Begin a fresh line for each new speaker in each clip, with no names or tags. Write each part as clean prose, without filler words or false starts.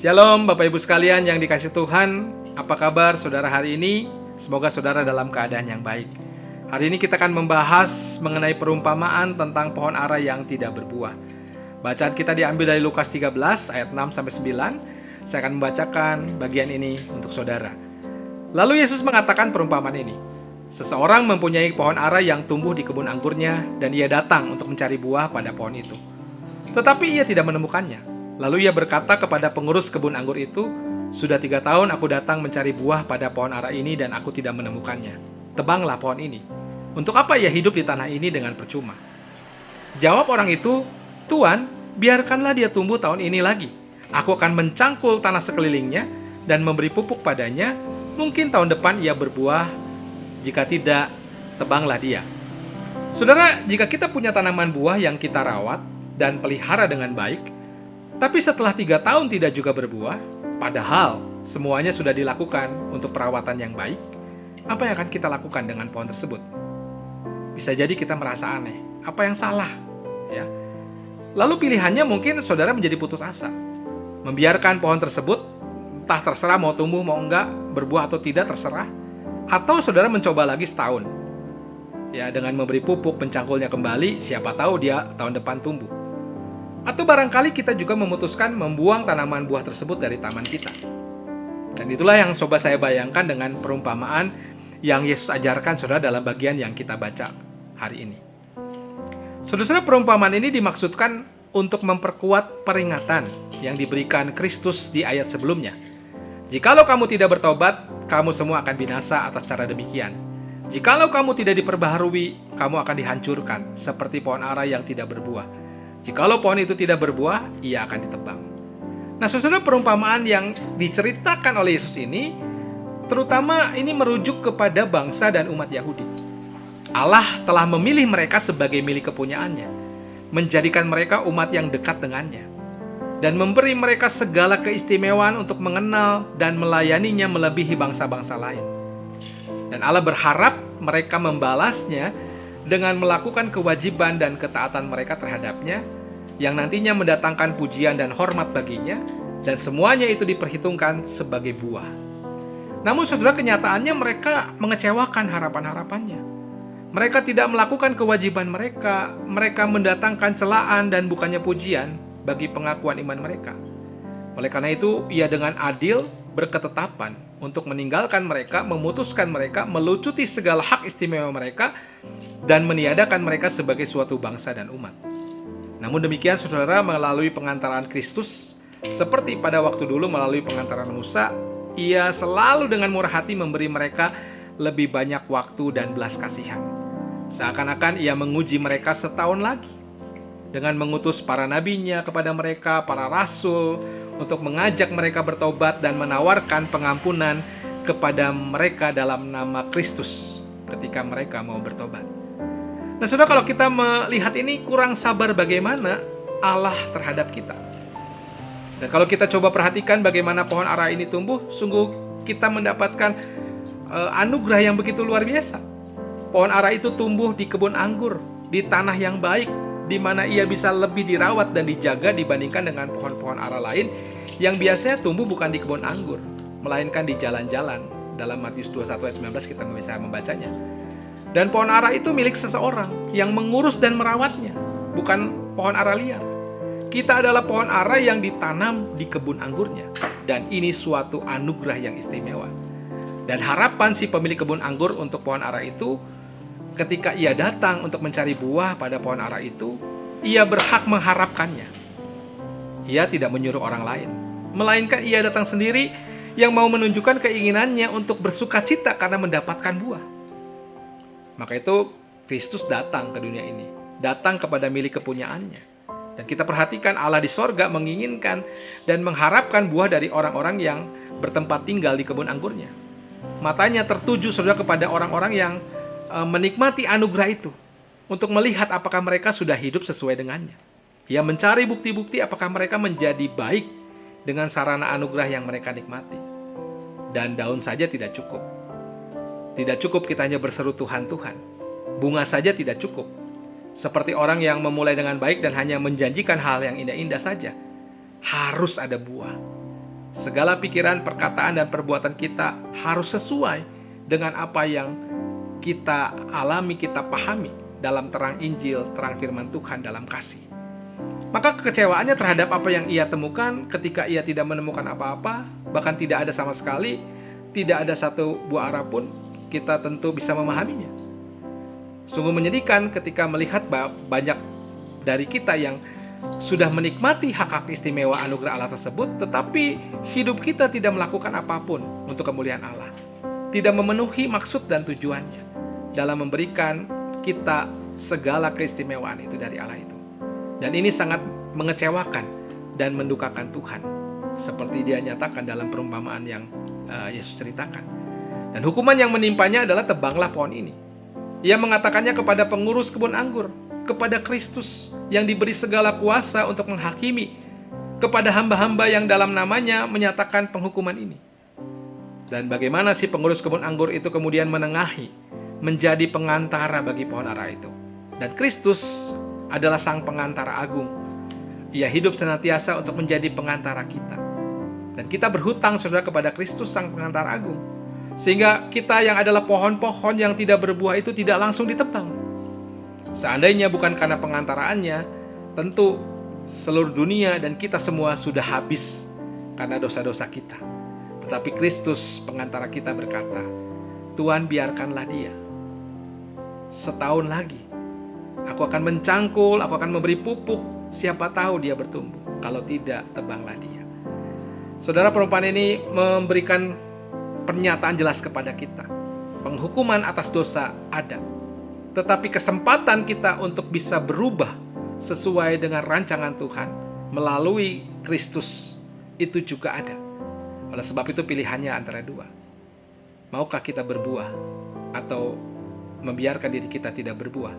Shalom Bapak Ibu sekalian yang dikasihi Tuhan. Apa kabar saudara hari ini? Semoga saudara dalam keadaan yang baik. Hari ini kita akan membahas mengenai perumpamaan tentang pohon ara yang tidak berbuah. Bacaan kita diambil dari Lukas 13 ayat 6-9. Saya akan membacakan bagian ini untuk saudara. Lalu Yesus mengatakan perumpamaan ini. Seseorang mempunyai pohon ara yang tumbuh di kebun anggurnya, dan ia datang untuk mencari buah pada pohon itu. Tetapi ia tidak menemukannya. Lalu ia berkata kepada pengurus kebun anggur itu, "Sudah 3 tahun aku datang mencari buah pada pohon ara ini dan aku tidak menemukannya. Tebanglah pohon ini. Untuk apa ia hidup di tanah ini dengan percuma?" Jawab orang itu, "Tuan, biarkanlah dia tumbuh tahun ini lagi. Aku akan mencangkul tanah sekelilingnya dan memberi pupuk padanya. Mungkin tahun depan ia berbuah. Jika tidak, tebanglah dia." Saudara, jika kita punya tanaman buah yang kita rawat dan pelihara dengan baik, tapi setelah 3 tahun tidak juga berbuah, padahal semuanya sudah dilakukan untuk perawatan yang baik, apa yang akan kita lakukan dengan pohon tersebut? Bisa jadi kita merasa aneh, apa yang salah? Ya. Lalu pilihannya mungkin saudara menjadi putus asa, membiarkan pohon tersebut, entah terserah mau tumbuh mau enggak, berbuah atau tidak terserah, atau saudara mencoba lagi setahun. Ya, dengan memberi pupuk, mencangkulnya kembali, siapa tahu dia tahun depan tumbuh. Atau barangkali kita juga memutuskan membuang tanaman buah tersebut dari taman kita. Dan itulah yang coba saya bayangkan dengan perumpamaan yang Yesus ajarkan saudara dalam bagian yang kita baca hari ini. Saudara, perumpamaan ini dimaksudkan untuk memperkuat peringatan yang diberikan Kristus di ayat sebelumnya. Jikalau kamu tidak bertobat, kamu semua akan binasa atas cara demikian. Jikalau kamu tidak diperbaharui, kamu akan dihancurkan seperti pohon ara yang tidak berbuah. Jikalau pohon itu tidak berbuah, ia akan ditebang. Nah, saudara, perumpamaan yang diceritakan oleh Yesus ini, terutama ini merujuk kepada bangsa dan umat Yahudi. Allah telah memilih mereka sebagai milik kepunyaannya, menjadikan mereka umat yang dekat dengannya, dan memberi mereka segala keistimewaan untuk mengenal dan melayaninya melebihi bangsa-bangsa lain. Dan Allah berharap mereka membalasnya dengan melakukan kewajiban dan ketaatan mereka terhadapnya, yang nantinya mendatangkan pujian dan hormat baginya, dan semuanya itu diperhitungkan sebagai buah. Namun saudara, kenyataannya mereka mengecewakan harapan-harapannya. Mereka tidak melakukan kewajiban mereka, mereka mendatangkan celaan dan bukannya pujian bagi pengakuan iman mereka. Oleh karena itu, ia dengan adil berketetapan untuk meninggalkan mereka, memutuskan mereka, melucuti segala hak istimewa mereka, dan meniadakan mereka sebagai suatu bangsa dan umat. Namun demikian saudara, melalui pengantaran Kristus, seperti pada waktu dulu melalui pengantaran Musa, ia selalu dengan murah hati memberi mereka lebih banyak waktu dan belas kasihan. Seakan-akan ia menguji mereka setahun lagi, dengan mengutus para nabinya kepada mereka, para rasul, untuk mengajak mereka bertobat dan menawarkan pengampunan kepada mereka dalam nama Kristus ketika mereka mau bertobat. Nah saudara, kalau kita melihat ini, kurang sabar bagaimana Allah terhadap kita. Dan kalau kita coba perhatikan bagaimana pohon ara ini tumbuh, sungguh kita mendapatkan anugerah yang begitu luar biasa. Pohon ara itu tumbuh di kebun anggur, di tanah yang baik, di mana ia bisa lebih dirawat dan dijaga dibandingkan dengan pohon-pohon ara lain yang biasanya tumbuh bukan di kebun anggur, melainkan di jalan-jalan. Dalam Matius 21 ayat 19 kita bisa membacanya. Dan pohon ara itu milik seseorang yang mengurus dan merawatnya, bukan pohon ara liar. Kita adalah pohon ara yang ditanam di kebun anggurnya, dan ini suatu anugerah yang istimewa. Dan harapan si pemilik kebun anggur untuk pohon ara itu, ketika ia datang untuk mencari buah pada pohon ara itu, ia berhak mengharapkannya. Ia tidak menyuruh orang lain, melainkan ia datang sendiri yang mau menunjukkan keinginannya untuk bersuka cita karena mendapatkan buah. Maka itu Kristus datang ke dunia ini, datang kepada milik kepunyaannya. Dan kita perhatikan Allah di sorga menginginkan dan mengharapkan buah dari orang-orang yang bertempat tinggal di kebun anggurnya. Matanya tertuju saudara kepada orang-orang yang menikmati anugerah itu, untuk melihat apakah mereka sudah hidup sesuai dengannya. Ia mencari bukti-bukti apakah mereka menjadi baik dengan sarana anugerah yang mereka nikmati. Dan daun saja tidak cukup. Tidak cukup kita hanya berseru Tuhan, Tuhan. Bunga saja tidak cukup. Seperti orang yang memulai dengan baik dan hanya menjanjikan hal yang indah-indah saja. Harus ada buah. Segala pikiran, perkataan, dan perbuatan kita harus sesuai dengan apa yang kita alami, kita pahami dalam terang Injil, terang firman Tuhan dalam kasih. Maka kekecewaannya terhadap apa yang ia temukan ketika ia tidak menemukan apa-apa, bahkan tidak ada sama sekali, tidak ada satu buah arah pun, kita tentu bisa memahaminya. Sungguh menyedihkan ketika melihat banyak dari kita yang sudah menikmati hak-hak istimewa anugerah Allah tersebut, tetapi hidup kita tidak melakukan apapun untuk kemuliaan Allah. Tidak memenuhi maksud dan tujuannya dalam memberikan kita segala keistimewaan itu dari Allah itu. Dan ini sangat mengecewakan dan mendukakan Tuhan, seperti dia nyatakan dalam perumpamaan yang Yesus ceritakan. Dan hukuman yang menimpanya adalah tebanglah pohon ini. Ia mengatakannya kepada pengurus kebun anggur, kepada Kristus yang diberi segala kuasa untuk menghakimi, kepada hamba-hamba yang dalam namanya menyatakan penghukuman ini. Dan bagaimana si pengurus kebun anggur itu kemudian menengahi, menjadi pengantara bagi pohon ara itu. Dan Kristus adalah sang pengantara agung. Ia hidup senantiasa untuk menjadi pengantara kita. Dan kita berhutang saudara kepada Kristus sang pengantara agung. Sehingga kita yang adalah pohon-pohon yang tidak berbuah itu tidak langsung ditebang. Seandainya bukan karena pengantaraannya, tentu seluruh dunia dan kita semua sudah habis karena dosa-dosa kita. Tetapi Kristus pengantara kita berkata, Tuhan biarkanlah dia. Setahun lagi aku akan mencangkul, aku akan memberi pupuk, siapa tahu dia bertumbuh. Kalau tidak, tebanglah dia. Saudara, perumpamaan ini memberikan pernyataan jelas kepada kita. Penghukuman atas dosa ada, tetapi kesempatan kita untuk bisa berubah sesuai dengan rancangan Tuhan melalui Kristus itu juga ada. Oleh sebab itu pilihannya antara dua. Maukah kita berbuah atau membiarkan diri kita tidak berbuah?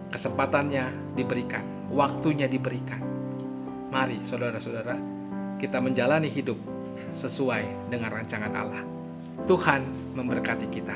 Kesempatannya diberikan, waktunya diberikan. Mari saudara-saudara, kita menjalani hidup sesuai dengan rancangan Allah. Tuhan memberkati kita.